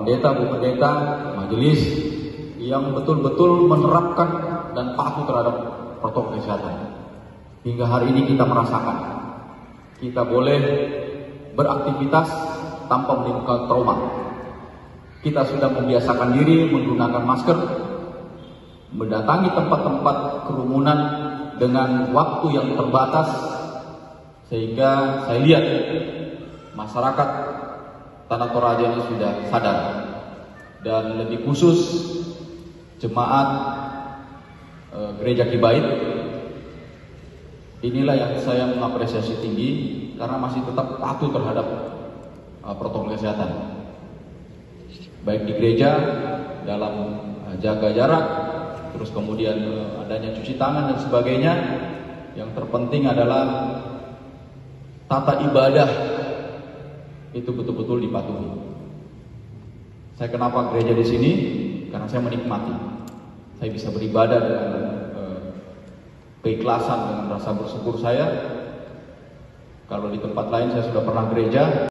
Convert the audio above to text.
pendeta, bu pendeta, majelis yang betul-betul menerapkan dan patuh terhadap protokol kesehatan. Hingga hari ini kita merasakan kita boleh beraktivitas tanpa menimbulkan trauma. Kita sudah membiasakan diri menggunakan masker, mendatangi tempat-tempat kerumunan dengan waktu yang terbatas, sehingga saya lihat masyarakat Tanah Toraja ini sudah sadar, dan lebih khusus jemaat Gereja Kibait. Inilah yang saya mengapresiasi tinggi karena masih tetap patuh terhadap protokol kesehatan, baik di gereja dalam jaga jarak, terus kemudian adanya cuci tangan dan sebagainya. Yang terpenting adalah tata ibadah itu betul-betul dipatuhi. Saya kenapa gereja di sini? Karena saya menikmati. Saya bisa beribadah dengan keikhlasan, dengan rasa bersyukur saya. Kalau di tempat lain saya sudah pernah gereja,